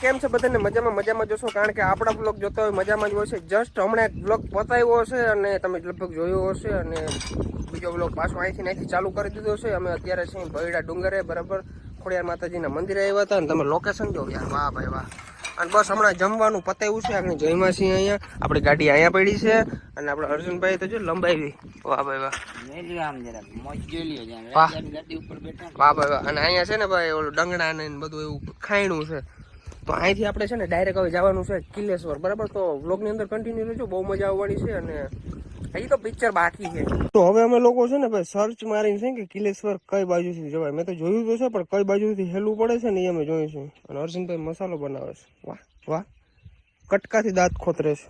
કેમ છે બધાને મજામાં જોશો કારણ કે આપણા બ્લોગ જોતા હોય મજામાં જ હોય છે. જસ્ટ હમણાં એક બ્લોગ પતાવ્યો હશે અને તમે લગભગ જોયો હશે અને બીજો બ્લોગ પાછો અહીંથી ચાલુ કરી દીધો છે. અમે અત્યારે છીએ ભૈડા ડુંગરે બરાબર ખોડિયાર માતાજીના મંદિરે આવ્યા હતા અને તમે લોકેશન જો યાર, વાહ ભાઈ વાહ. અને બસ હમણાં જમવાનું પતાવ્યું છે. આપણે જઈમાં છીએ અહીંયા, આપણી ગાડી અહીંયા પડી છે અને આપણે અર્જુનભાઈ તો જો લંબાવી. વાહ ભાઈ વાહ, વાહ ભાઈ વાહ. અને અહીંયા છે ને ભાઈ ઓલું ડંગણા ને બધું એવું ખાયણું છે. તો અહીંથી આપણે છે ને ડાયરેક્ટ હવે જવાનું છે કિલેશ્વર બરાબર. તો વ્લોગની અંદર કન્ટિન્યુ રહેજો, બહુ મજા આવવાની છે અને હજી તો પિક્ચર બાકી છે. તો હવે અમે લોકો છે ને ભાઈ સર્ચ મારીને છે કે કિલેશ્વર કઈ બાજુથી જવાય. મેં તો જોયું તો છે પણ કઈ બાજુથી હેલું પડે છે ને એ અમે જોઈશું. અને અર્જુનભાઈ મસાલો બનાવે છે, વાહ વાહ, કટકાથી દાંત ખોતરે છે.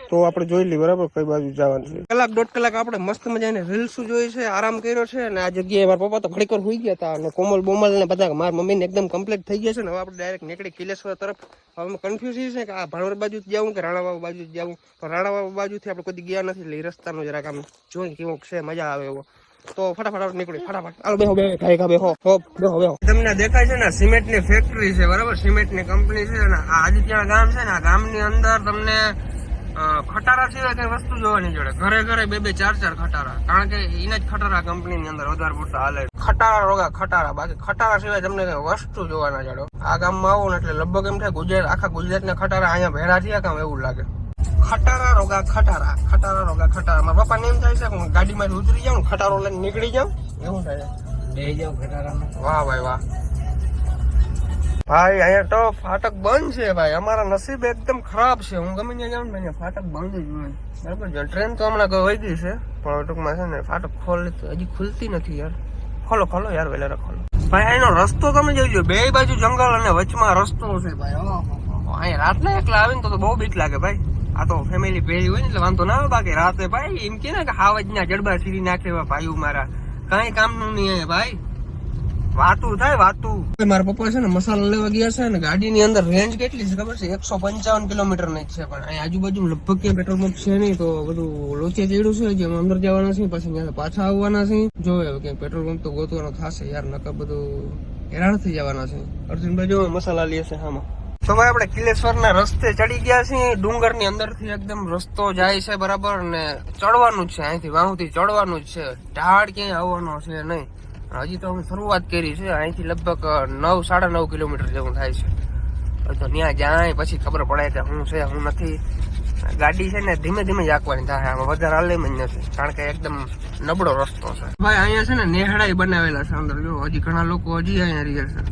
તો આપણે જોઈ લઈએ બરાબર કઈ બાજુ જવાનું છે. કલાક દોઢ કલાક આપણે મસ્ત મજાની રીલ્સ જોઈ છે, આરામ કર્યો છે અને આ જગ્યાએ મારા પપ્પા તો ઘડીક વાર હોઈ ગયા હતા અને કોમલ બોમલ ને બધા મારા મમ્મીને એકદમ કમ્પ્લીટ થઈ ગયા છે ને. હવે આપણે ડાયરેક્ટ નીકળી કિલેશ્વર તરફ. હવે અમે કન્ફ્યુઝ છે કે આ ભાણવડ બાજુ જવું કે રાણાવાવ બાજુ જવું. તો રાણાવાવ બાજુથી આપણે કોઈ ગયા નથી એટલે એ રસ્તાનો જરાક આમ જોઈ કેવો છે, મજા આવે એવો. તો ફટાફટ નીકળી ફટાફટ. હાલો બેહો બેહો બેહો. તમને દેખાય છે ને સિમેન્ટની ફેક્ટરી છે બરાબર, સિમેન્ટની કંપની છે અને આ આદિત્ય ગામ છે ને, આ ગામની અંદર તમને ખટારા સિવાય કઈ વસ્તુ જોવાની જોડે. ઘરે ઘરે બે ચાર ખટારા, કારણ કે એના જ ખટારા કંપનીની અંદર વધારે પડતા હાલે. ખટારા રોગા ખટારા, બાકી ખટારા સિવાય તમને કઈ વસ્તુ જોવા ના જડો. આ ગામમાં આવો ને એટલે લગભગ એમ થાય ગુજરાત, આખા ગુજરાતના ખટારા અહીંયા ભેળા થયા કામ એવું લાગે. ખટારા રોગા ખટારા, ખટારા રોગા ખટારા. મારા પપ્પાને એમ થાય છે કે હું ગાડીમાં ઉતરી જાઉં, ખટારો લઈને નીકળી જાઉં, એવું થાય. વાહ ભાઈ વાહ. ભાઈ અહીંયા તો ફાટક બંધ છે ભાઈ. અમારા નસીબ એકદમ ખરાબ છે. હું ગમે ત્યાં જાઉં ને ફાટક બંધ જ હોય બરાબર. ટ્રેન તો હમણાં વહી ગઈ છે પણ ટૂંકમાં છે ને ફાટક હજી ખુલતી નથી યાર. ખોલો યાર, વેલા ખોલો ભાઈ. એનો રસ્તો તમે જોઈજો, બે બાજુ જંગલ અને વચમાં રસ્તો છે ભાઈ. અહીંયા રાતના એકલા આવે ને તો બહુ બીક લાગે ભાઈ. આ તો ફેમિલી ભેળી હોય ને એટલે વાંધો ના આવે. બાકી રાતે ભાઈ એમ કે ને કે હાવજના જડબા સીરી નાખે ભાઈ મારા, કઈ કામનું નહીં ભાઈ. વાતું થાય વાતું. મારા પપ્પા છે ને મસાલા લેવા ગયા છે ને ગાડીની અંદર રેન્જ કેટલી છે ખબર છે? 155 કિલોમીટર ની છે. પણ અહીં આજુબાજુ લગભગ ક્યાં પેટ્રોલ પંપ છે નહીં. તો બધું લોચે ચડ્યું છે, જે અંદર જવાના છે પછી ત્યાં પાછા આવવાના છે. જોવે કે પેટ્રોલ પંપ તો ગોતવાનો થશે યાર, નકર બધું હેરાન થઈ જવાના છે. અર્જુનભાઈ જો મસાલા લે છે આમાં. તો ભાઈ આપણે કિલેશ્વર ના રસ્તે ચડી ગયા છીએ. ડુંગર ની અંદર થી એકદમ રસ્તો જાય છે બરાબર ને ચડવાનું જ છે. અહીંથી વાહુથી ચડવાનું જ છે, ઢાળ ક્યાંય આવવાનો છે નહીં. હજી તો અમે શરૂઆત કરી છે. અહીંથી લગભગ 9-9.5 કિલોમીટર જેવું થાય છે. તો ત્યાં જાય પછી ખબર પડે કે શું છે શું નથી. ગાડી છે ને ધીમે ધીમે જ આંકવાની થાય, આમાં વધારે હાલેમ જ નથી કારણ કે એકદમ નબળો રસ્તો છે ભાઈ. અહીંયા છે ને નેહડા બનાવેલા છે અંદર, જો હજી ઘણા લોકો હજી અહીંયા રહે છે.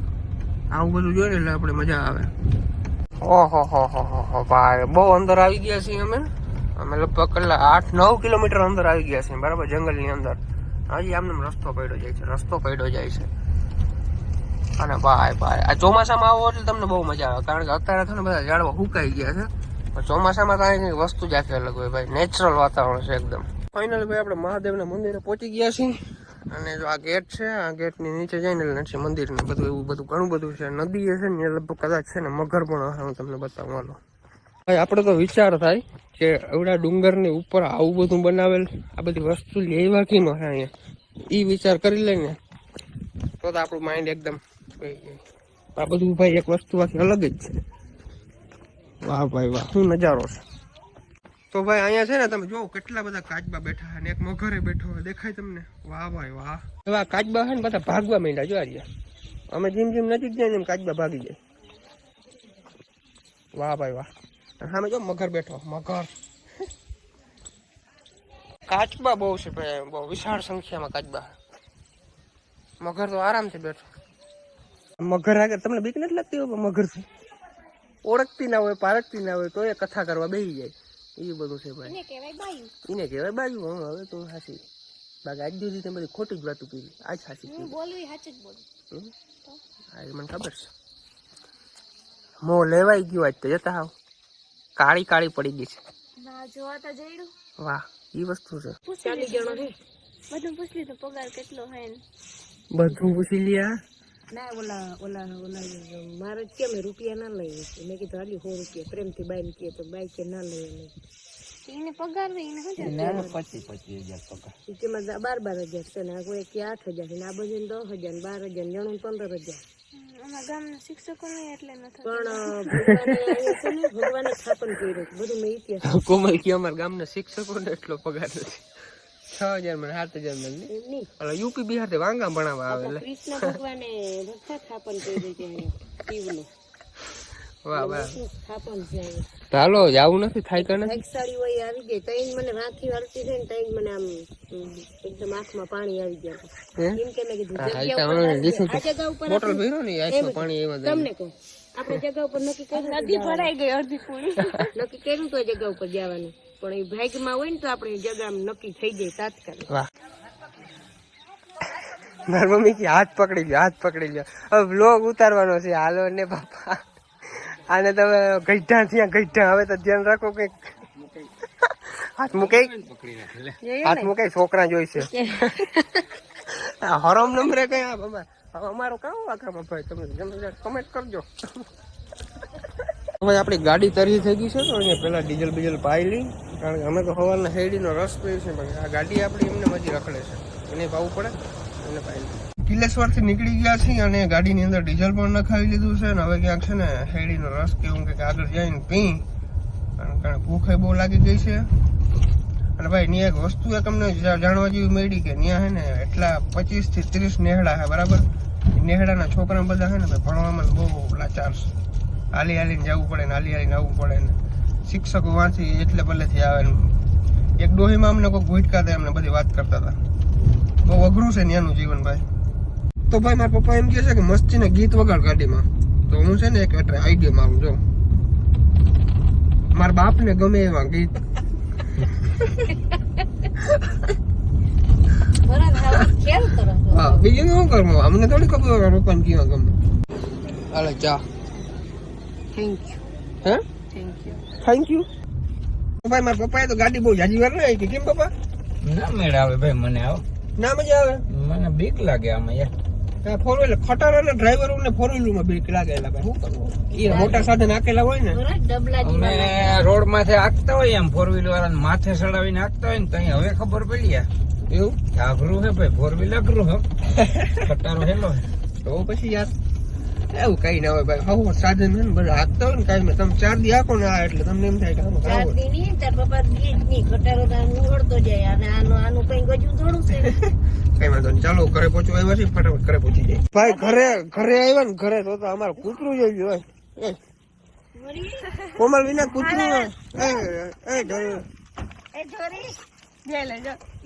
આવું બધું જોઈ ને એટલે આપણે મજા આવે. ઓહો ભાઈ, બહુ અંદર આવી ગયા છીએ અમે લગભગ 8-9 કિલોમીટર અંદર આવી ગયા છીએ બરાબર, જંગલની અંદર. હજી આમને રસ્તો પડ્યો જાય છે. અને ભાઈ આ ચોમાસામાં આવો એટલે તમને બહુ મજા આવે, કારણ કે અત્યારે છે ને બધા ઝાડવા સુકાઈ ગયા છે. પણ ચોમાસામાં કાંઈ કઈ વસ્તુ જ આખી અલગ હોય ભાઈ, નેચરલ વાતાવરણ છે એકદમ. ફાઇનલી ભાઈ આપણે મહાદેવના મંદિરે પહોંચી ગયા છીએ. અને જો આ ગેટ છે, આ ગેટની નીચે જઈને એટલે મંદિર ને બધું એવું બધું ઘણું બધું છે. નદી છે ને લગભગ કદાચ છે ને મગર પણ હશે, હું તમને બતાવું હાલો. ભાઈ આપણે તો વિચાર થાય કે એવડા ડુંગરની ઉપર આવું બધું બનાવેલ, આ બધી વસ્તુ લેવા કેમ હશે અહીંયા, એ વિચાર કરી લઈને તો આપણું માઇન્ડ એકદમ આ બધું ભાઈ એક વસ્તુ આખી અલગ જ છે. વાહ ભાઈ વાહ, શું નજારો છે. તો ભાઈ અહીંયા છે ને તમે જો કેટલા બધા કાચબા બેઠા છે અને એક મગરે બેઠો હોય, દેખાય તમને? વાહ ભાઈ વાહ. હવે આ કાચબા છે ને બધા ભાગવા માંડ્યા જો આ. અમે જેમ નજીક જાય ને એમ કાચબા ભાગી જાય. વાહ ભાઈ વાહ. સામે જો મગર બેઠો, મગર. કાચબા બહુ છે ભાઈ, બહુ વિશાળ સંખ્યામાં કાચબા. મગર તો આરામથી બેઠો. મગર આગળ તમને બીક નથી લાગતી હોય? મગર છે ઓળખતી ના હોય, પારખતી ના હોય તો એ કથા કરવા બેસી જાય. એ બધું છે ભાઈ, એને કહેવાય બાયું. હવે તો હાસી બાકી આજ સુધી તમે બધી ખોટી જ વાતો કરી, આજ હાસી મને ખબર છે. મો લેવાઈ ગયો આજ તો જતા હાવ કાળી પડી ગઈ છે. વાહ, એ વસ્તુ છે. બધું પૂછી લ્યા. ના ઓલા મારે કેમ રૂપિયા ના લઈએ. મેં કીધું હાલી 100 રૂપિયા પ્રેમથી બાઈ કે તો બાઈ કે ના લઈએ. એને પગાર એને 25,000 પગાર, તેમાં 12,000 છે ને કોઈ કે 8,000 ને આ બધું 10,000 12,000 જણું 15,000. ભગવાને સ્થાપન કર્યું બધું મેં ઇતિહાસ કોમલ કે અમારા ગામના શિક્ષકો ને એટલો પગાર નથી 6,000 માં 7,000 માં એમની યુપી બિહાર થી વાંગા ભણાવવા આવે એટલે કૃષ્ણ ભગવાને રક્ષા સ્થાપન કર્યું છે શિવનું વાહ વાહ સ્થાપન છે ચાલો જાવું નથી થાય કે નથી ભાગશાળી હોય આવી ગઈ તઈ મને વાંખી વાળતી છે ને તઈ મને આમ એકદમ આંખમાં પાણી આવી ગયા એમ કે મેં કીધું જગ્યા ઉપર બોટલ ભર્યો ને આંખમાં પાણી આવ્યા તમને કહું આપણે જગ્યા ઉપર નક્કી કર્યું નદી ભરાઈ ગઈ અડધી પૂરી નક્કી કર્યું તો જગ્યા ઉપર જવાનું પણ એ ભાગમાં હોય ને તો આપણે જગ્યા નક્કી થઈ જાય તાત્કાલિક વાહ મારી મમ્મી કે હાથ પકડી લ્યો હવે વ્લોગ ઉતારવાનો છે હાલો ને બાપા આને તમે ગઈઢા થયા ગઈઢા હવે તો ધ્યાન રાખો કે હાથ મૂકે છોકરા જોઈશે હરામ નંબરે કઈ અમારો કામ વાકામાં ભાઈ તમે કમેન્ટ કરજો હવે આપણી ગાડી તરી થઈ ગઈ છે તો અહીંયા પેલા ડીઝલ બીજલ પાઈ લી કારણ કે અમે તો સવારના શેરડીનો રસ પીએ છીએ પણ આ ગાડી આપણી એમને મજી રખડે છે એને પાવું પડે એને પાઈ લી કિલેશ્વરથી નીકળી ગયા છીએ અને ગાડીની અંદર ડીઝલ પણ નખાવી લીધું છે ને હવે ક્યાંક છે ને શેરડીનો રસ કેવું કે આગળ જઈને પી કારણ ભૂખ બહુ લાગી ગઈ છે અને ભાઈ ત્યાં એક વસ્તુ એક અમને જાણવા જેવી મળી કે ત્યાં છે ને એટલા 25 થી 30 નેહડા છે બરાબર નેહડાના છોકરા બધા છે ને ભાઈ ભણવામાં બહુ લાચાર છે હાલી હાલીને જવું પડે ને હાલી હાલીને આવવું પડે ને શિક્ષકો વાંચી એટલે ભલેથી આવે ને એક ડોહીમાં અમને કોઈ ભૂટકા હતા અમને બધી વાત કરતા હતા બહુ અઘરું છે ત્યાંનું જીવન ભાઈ તો ભાઈ મારા પપ્પા એમ કહે છે કે મસ્તીને ગીત વગાડ ગાડીમાં તો હું છે ને એક આઈડિયા મારું જો મારા બાપને ગમે એવા ગીત હા બીજું શું કરવું અમને થોડી ખબર પપ્પાને કેવા ગમે હાલે ચા થેન્ક યુ હે થેન્ક યુ ભાઈ મારા પપ્પાએ તો ગાડી બહુ જાજી વાર નહીં કે કેમ પપ્પા ના મેળ આવે ભાઈ મને આવો ના મજા આવે મને બીક લાગે આમાં યાર ફોર વ્હીલર ખટારાના ડ્રાઈવરોને ફોર વ્હીલમાં બીક લાગે એટલે ભાઈ શું કરવું એ મોટા સાધન નાખેલા હોય ને અમે રોડ માથે આંકતા હોય એમ ફોર વ્હીલર વાળાને માથે ચડાવીને આંકતા હોય ને તઈ હવે ખબર પડી એવું અઘરું છે ભાઈ ફોર વ્હીલર અઘરું હે ખટારો હેલો તો પછી યાર એવું કઈ ના હોય ભાઈ હવે સાધન છે ને બધા હાંકતા હોય ને કાંઈ તમે 4 દી હાંકો ને એટલે તમને એમ થાય કે આમાં 4 દી નહીં તાર પપ્પા દી જ નહીં ખટારો તો ઉડતો જાય અને આનું કઈ ગજું થોડું છે કઈ વાંધો નહીં ચાલો ઘરે પહોંચવા આવ્યા છે ફટાફટ ઘરે પહોંચી જાય ભાઈ ઘરે આવ્યા ને ઘરે તો અમારે કૂતરું જોઈ હોય કોમલ વિના કૂતરું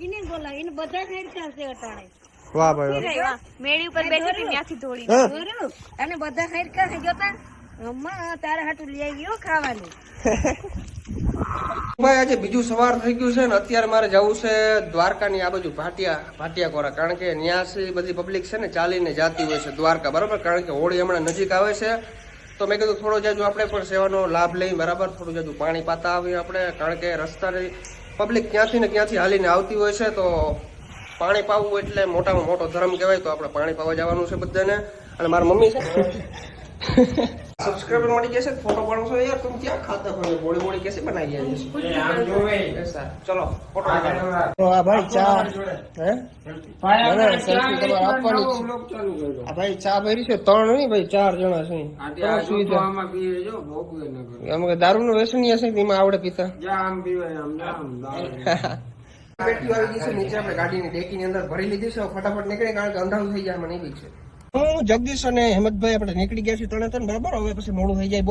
એને બોલા એને બધા હેડકા છે અટાણે વાહ ભાઈ વાહ મેળી ઉપર બેઠી હતી ત્યાંથી થોડી અને બધા હેડકા છે જોતા અમ્મા તારા હાટુ લઈ આવ્યો ખાવાનું ભાઈ આજે બીજું સવાર થઈ ગયું છે ને અત્યારે મારે જવું છે દ્વારકાની આ બાજુ ભાટિયા કોરા કારણ કે ન્યાસી બધી પબ્લિક છે ને ચાલીને જાતી હોય છે દ્વારકા બરાબર કારણ કે હોળી હમણાં નજીક આવે છે તો મેં કીધું થોડો જાજુ આપણે પણ સેવાનો લાભ લઈ બરાબર થોડું જાજુ પાણી પાતા આવીએ આપણે કારણ કે રસ્તાની પબ્લિક ક્યાંથી ને ક્યાંથી હાલીને આવતી હોય છે તો પાણી પાવું એટલે મોટામાં મોટો ધર્મ કહેવાય તો આપણે પાણી પાવા જવાનું છે બધાને અને મારા મમ્મી છે સબસ્ક્રાઇબર મળી જશે ફોટો પાડો છો યાર तुम क्या खाता हो બોડી બોડી कैसे बनाई है ऐसा चलो फोटो तो आ भाई चા હે મને સેલ્ફી તમારે આપવાની છે આ ભાઈ ચા ભરી છે 3 નહીં ભાઈ 4 જણા છે આમાં પીએ જો ભોગવે ન કરે અમે દારૂનું વ્યસની હશે તેમાં આવડે પીતા જામ પીવાય આમ જામ બેટી આવી ગઈ છે નીચે આપણે ગાડીની ડેકીની અંદર ભરી લીધી છે ફટાફટ નીકળી કારણ કે અંધારું થઈ જાય મને બીક છે હું જગદીશ અને હેમંતભાઈ આપણે નીકળી ગયા છીએ 3 બરાબર હવે પછી મોડું થઈ જાય